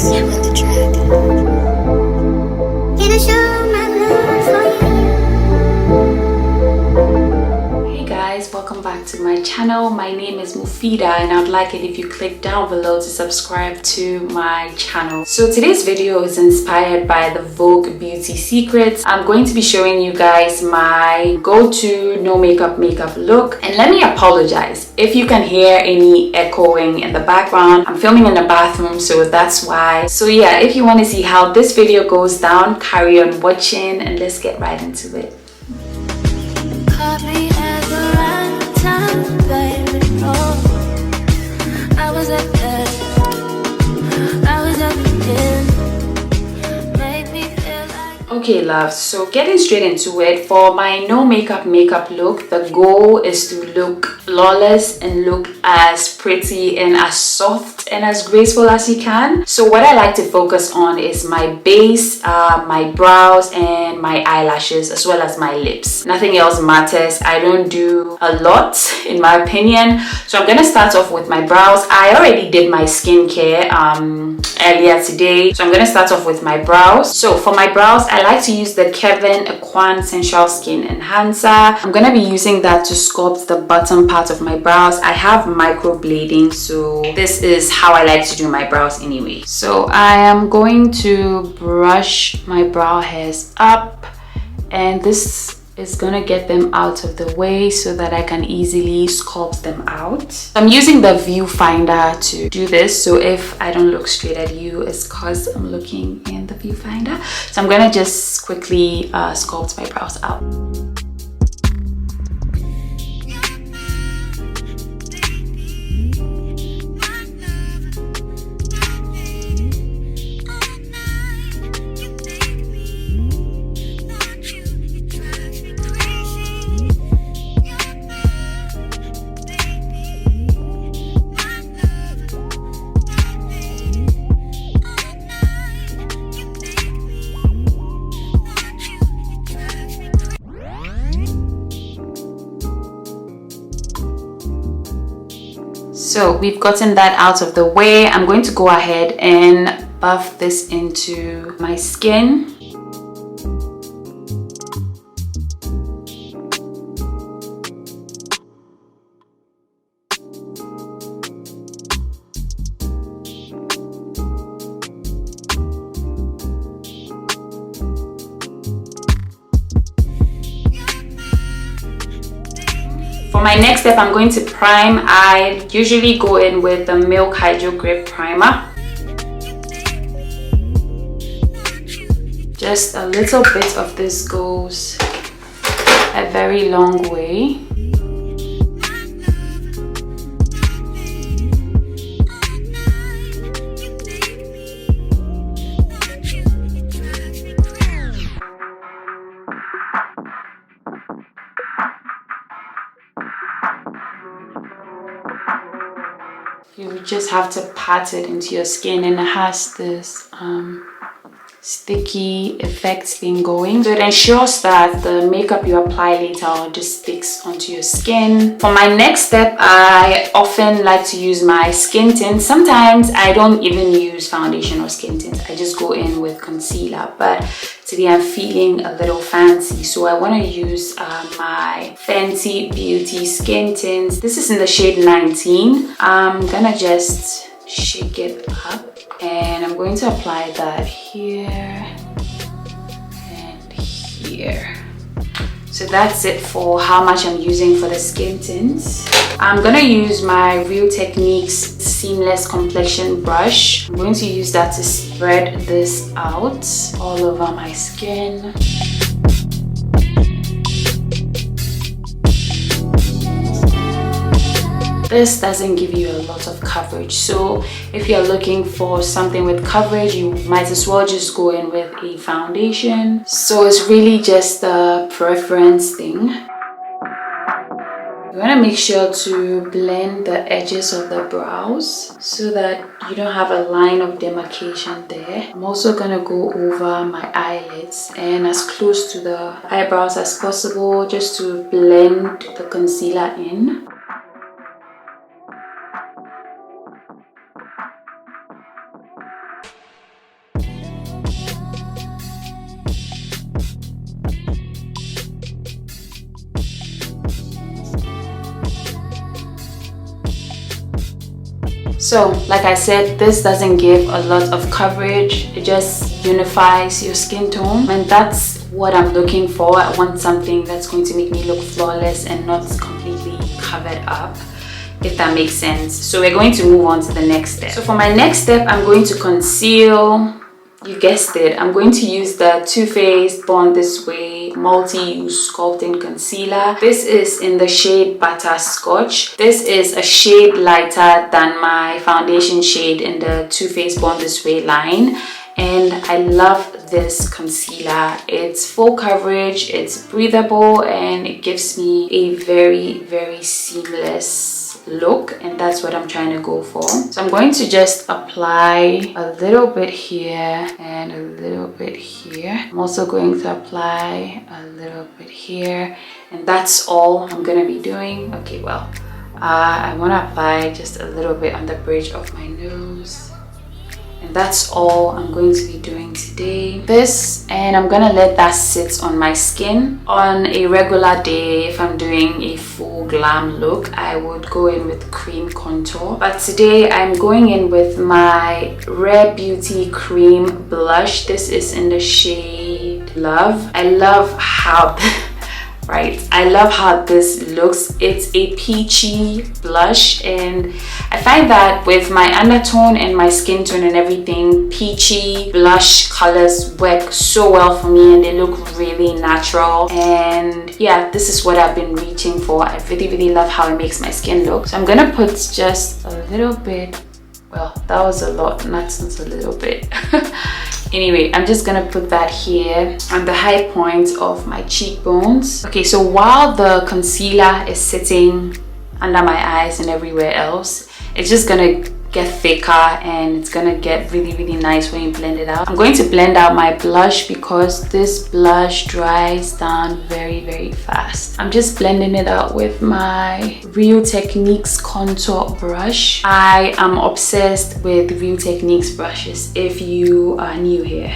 with the track. Can I show my love for you? Hey guys, welcome back to my channel. My name is Muphidaht and I'd like it if you click down below to subscribe to my channel. So today's video is inspired by the Vogue Beauty Secrets. I'm going to be showing you guys my go-to no makeup look. And let me apologize if you can hear any echoing in the background. I'm filming in the bathroom, so that's why. So yeah, if you want to see how this video goes down, carry on watching and let's get right into it. Caught me at the right time, baby. Oh, I was at the end. Made me feel like. Okay love, so getting straight into it, for my no makeup look, the goal is to look flawless and look as pretty and as soft and as graceful as you can. So what I like to focus on is my base, my brows and my eyelashes, as well as my lips. Nothing else matters. I don't do a lot in my opinion. So I'm gonna start off with my brows. I already did my skincare earlier today, so I'm gonna start off with my brows. So for my brows, I like to use the Kevin Aquan Sensual Skin Enhancer. I'm gonna be using that to sculpt the bottom part of my brows. I have microblading, so this is how I like to do my brows anyway. So I am going to brush my brow hairs up, and this is gonna get them out of the way so that I can easily sculpt them out. I'm using the viewfinder to do this, so if I don't look straight at you, it's because I'm looking in the viewfinder. So I'm gonna just quickly sculpt my brows out. So we've gotten that out of the way. I'm going to go ahead and buff this into my skin. For my next step, I'm going to prime. I usually go in with the Milk Hydro Grip Primer. Just a little bit of this goes a very long way. You just have to pat it into your skin, and it has this sticky effect thing going, so it ensures that the makeup you apply later on just sticks onto your skin. For my next step, I often like to use my skin tint. Sometimes I don't even use foundation or skin tint, I just go in with concealer, but today I'm feeling a little fancy, so I want to use my Fenty Beauty Skin Tint. This is in the shade 19. I'm gonna just shake it up, and I'm going to apply that here and here. So that's it for how much I'm using for the skin tints. I'm gonna use my Real Techniques Seamless Complexion Brush. I'm going to use that to spread this out all over my skin. This doesn't give you a lot of coverage, so if you're looking for something with coverage, you might as well just go in with a foundation. So it's really just a preference thing. You want to make sure to blend the edges of the brows so that you don't have a line of demarcation there. I'm also going to go over my eyelids and as close to the eyebrows as possible, just to blend the concealer in. So like I said, this doesn't give a lot of coverage. It just unifies your skin tone, and that's what I'm looking for. I want something that's going to make me look flawless and not completely covered up, if that makes sense. So we're going to move on to the next step. So for my next step, I'm going to conceal. You guessed it, I'm going to use the Too Faced Born This Way Multi-Use Sculpting Concealer. This is in the shade Butterscotch. This is a shade lighter than my foundation shade in the Too Faced Born This Way line. And I love this concealer. It's full coverage, it's breathable, and it gives me a very seamless look, and that's what I'm trying to go for. So I'm going to just apply a little bit here and a little bit here. I'm also going to apply a little bit here, and that's all I'm gonna be doing. Okay, well, I want to apply just a little bit on the bridge of my nose. And that's all I'm going to be doing today. And I'm gonna let that sit on my skin. On a regular day, if I'm doing a full glam look, I would go in with cream contour. But today I'm going in with my Rare Beauty Cream Blush. This is in the shade Love. I love how I love how this looks. It's a peachy blush, and I find that with my undertone and my skin tone and everything, peachy blush colors work so well for me, and they look really natural. And yeah, this is what I've been reaching for. I really love how it makes my skin look. So I'm gonna put just a little bit. Well, that was a lot, not a little bit. Anyway, I'm just gonna put that here on the high point of my cheekbones. Okay, so while the concealer is sitting under my eyes and everywhere else, it's just gonna get thicker, and it's gonna get really nice when you blend it out. I'm going to blend out my blush because this blush dries down very fast. I'm just blending it out with my Real Techniques contour brush. I am obsessed with Real Techniques brushes if you are new here.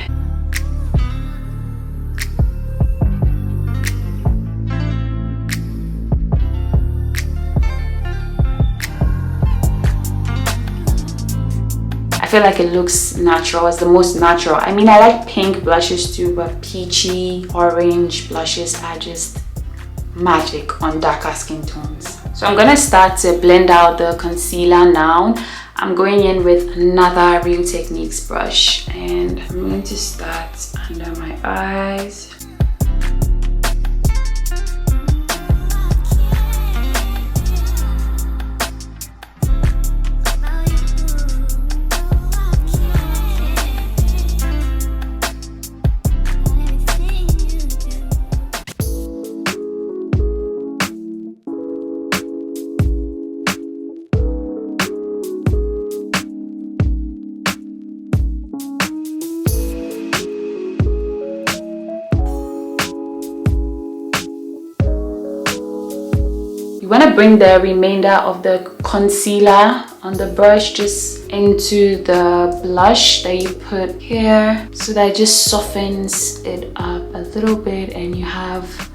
I feel like it looks natural. It's the most natural. I mean, I like pink blushes too, but peachy orange blushes are just magic on darker skin tones. So I'm gonna start to blend out the concealer now. I'm going in with another Real Techniques brush, and I'm going to start under my eyes. You want to bring the remainder of the concealer on the brush just into the blush that you put here, so that it just softens it up a little bit, and you have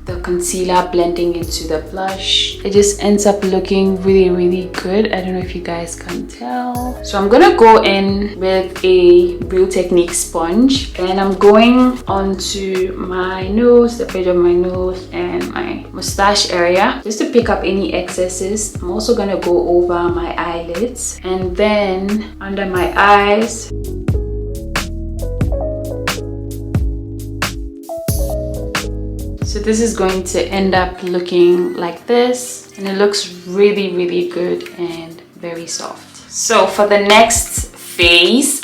the concealer blending into the blush. It just ends up looking really good. I don't know if you guys can tell. So I'm gonna go in with a Real Techniques sponge, and I'm going onto my nose, the bridge of my nose and my mustache area, just to pick up any excesses. I'm also gonna go over my eyelids and then under my eyes. So this is going to end up looking like this, and it looks really good and very soft. So for the next phase,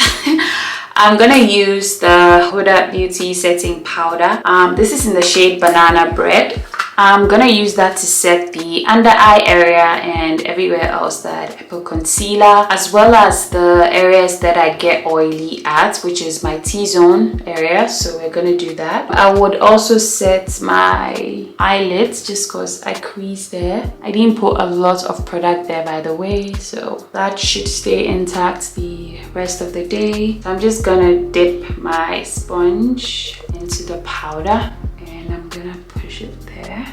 I'm gonna use the Huda Beauty Setting Powder. This is in the shade Banana Bread. I'm gonna use that to set the under eye area and everywhere else that I put concealer, as well as the areas that I get oily at, which is my T-zone area. So we're gonna do that. I would also set my eyelids just because I creased there. I didn't put a lot of product there, by the way, so that should stay intact the rest of the day. So I'm just gonna dip my sponge into the powder, and I'm gonna push it there.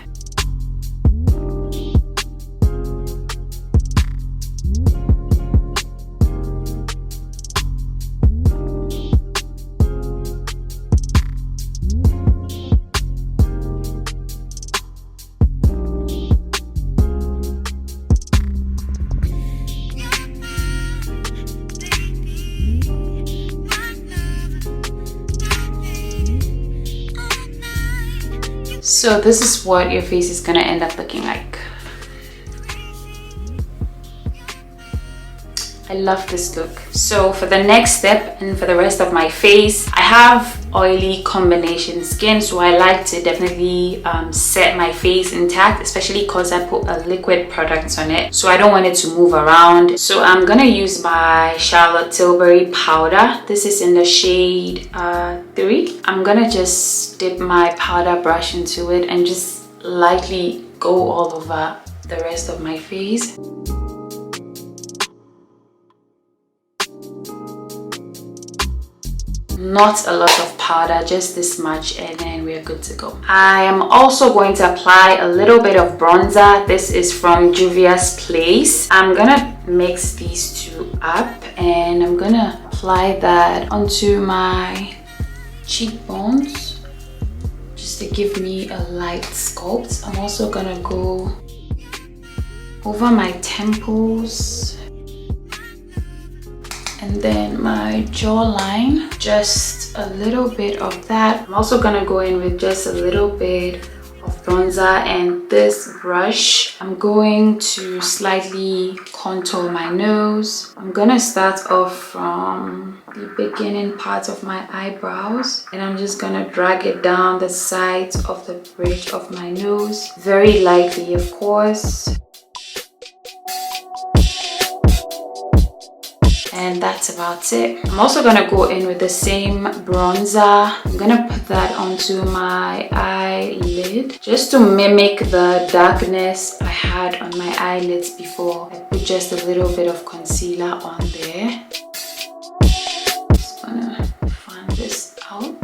So this is what your face is gonna end up looking like. I love this look. So for the next step and for the rest of my face, I have oily combination skin, so I like to definitely set my face intact, especially because I put a liquid product on it, so I don't want it to move around. So I'm gonna use my Charlotte Tilbury powder. This is in the shade 3. I'm gonna just dip my powder brush into it and just lightly go all over the rest of my face. Not a lot of powder, just this much, and then we're good to go. I am also going to apply a little bit of bronzer. This is from Juvia's Place. I'm gonna mix these two up and I'm gonna apply that onto my cheekbones just to give me a light sculpt. I'm also gonna go over my temples and then my jawline, just a little bit of that. I'm also gonna go in with just a little bit of bronzer, and this brush I'm going to slightly contour my nose. I'm gonna start off from the beginning part of my eyebrows and I'm just gonna drag it down the sides of the bridge of my nose, very lightly of course. And that's about it. I'm also gonna go in with the same bronzer. I'm gonna put that onto my eyelid just to mimic the darkness I had on my eyelids before. I put just a little bit of concealer on there. Just gonna fan this out.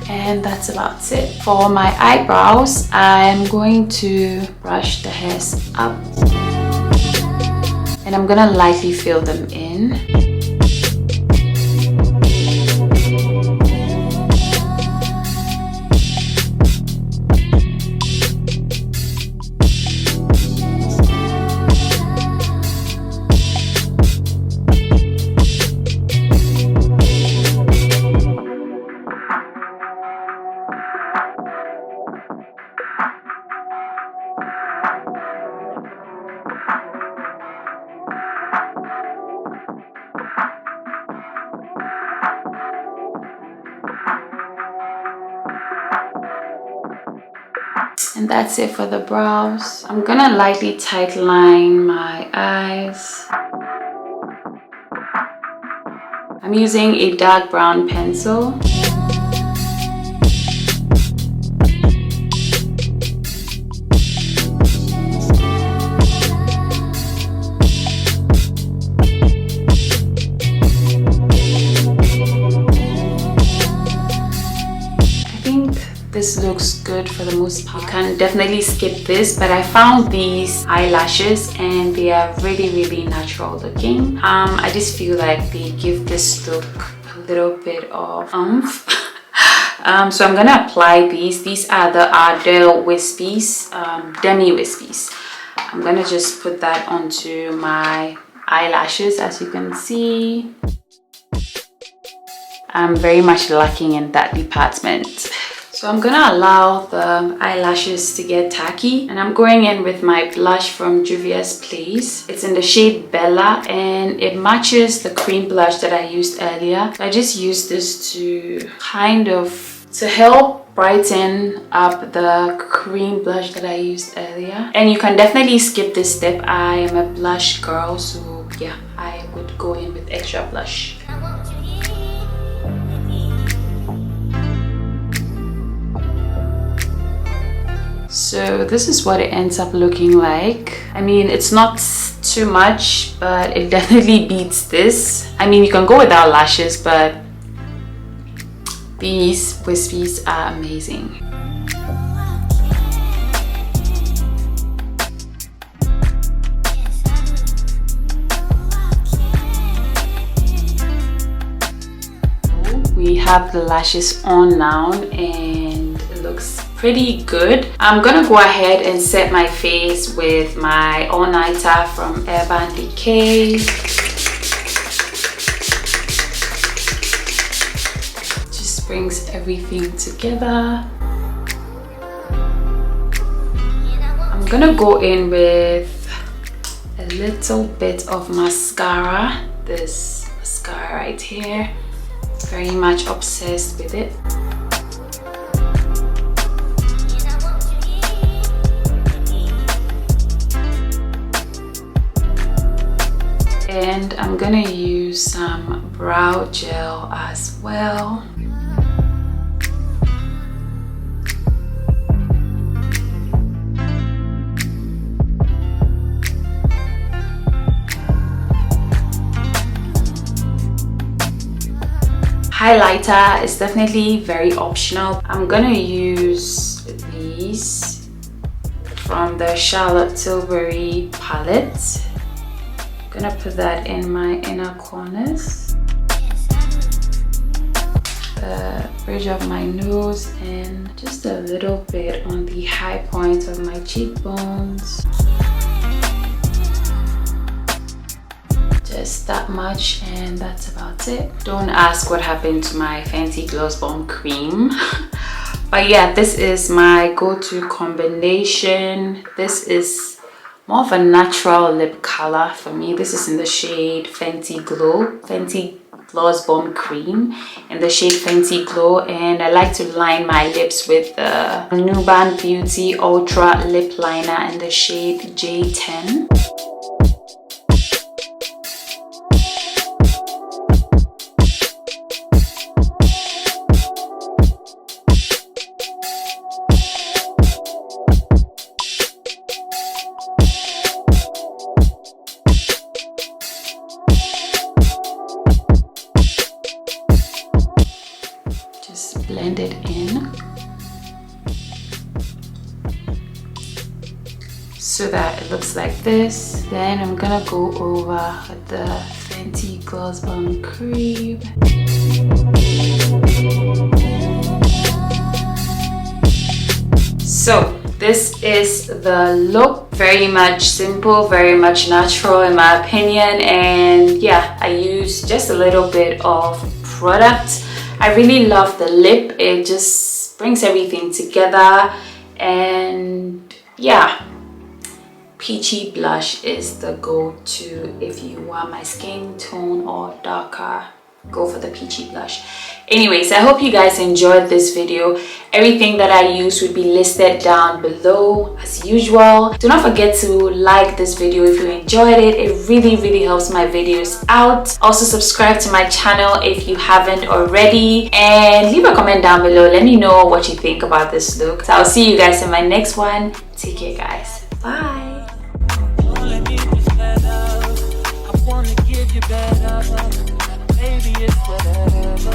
And that's about it. For my eyebrows, I'm going to brush the hairs up. And I'm gonna lightly fill them in. And that's it for the brows. I'm gonna lightly tight line my eyes. I'm using a dark brown pencil. This looks good for the most part. You can definitely skip this, but I found these eyelashes and they are really natural looking. I just feel like they give this look a little bit of oomph. So I'm gonna apply these. These are the Ardell Wispies, Demi Wispies. I'm gonna just put that onto my eyelashes. As you can see, I'm very much lacking in that department. So I'm gonna allow the eyelashes to get tacky, and I'm going in with my blush from Juvia's Place. It's in the shade Bella and it matches the cream blush that I used earlier. So I just used this to kind of help brighten up the cream blush that I used earlier. And you can definitely skip this step. I am a blush girl, so yeah, I would go in with extra blush. So this is what it ends up looking like. I mean, it's not too much, but it definitely beats this. I mean, you can go without lashes, but these wispies are amazing. We have the lashes on now and it looks pretty good. I'm gonna go ahead and set my face with my all-nighter from Urban Decay. Just brings everything together. I'm gonna go in with a little bit of mascara. This mascara right here, very much obsessed with it. And I'm gonna use some brow gel as well. Highlighter is definitely very optional. I'm gonna use these from the Charlotte Tilbury palette. Gonna put that in my inner corners, the bridge of my nose, and just a little bit on the high point of my cheekbones. Just that much, and that's about it. Don't ask what happened to my Fenty Gloss Bomb cream. But yeah, this is my go-to combination. This is more of a natural lip color for me. This is in the shade Fenty Gloss Bomb Cream in the shade Fenty Glow, and I like to line my lips with the Nuban Beauty Ultra Lip Liner in the shade J10. Blend it in so that it looks like this. Then I'm gonna go over with the Fenty Gloss Bomb Cream. So this is the look. Very much simple, very much natural in my opinion, and yeah, I use just a little bit of product. I really love the lip. It just brings everything together, and yeah, peachy blush is the go-to if you want my skin tone or darker. Go for the peachy blush. Anyways, I hope you guys enjoyed this video. Everything that I use will be listed down below as usual. Do not forget to like this video if you enjoyed it. It really helps my videos out. Also subscribe to my channel if you haven't already, and leave a comment down below. Let me know what you think about this look. So I'll see you guys in my next one. Take care guys. Bye. Baby, it's whatever.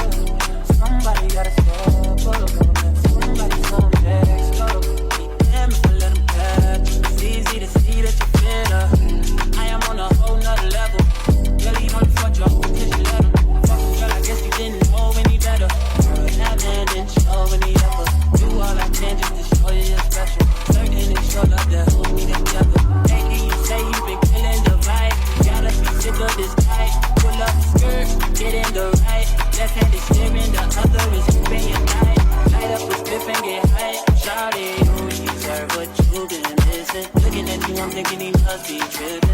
Somebody gotta step up. Somebody's on next up. Damn if I let them catch. It's easy to see that you're fitter. I am on a whole nother level. Girl, you only fucked your whole attention letter. Girl, I guess you didn't know any better. Now didn't show any effort. Do all I can just to show you you're special. Certain it's your love that hold me together. Lately you say you've been killing the vibe. Gotta be sick of this type. Pull up skirt, get in the right. Left hand is steering, the other is keeping your night. Light up the spliff and get high. Shawty, you deserve what you've been missing. Looking at you, I'm thinking he must be tripping.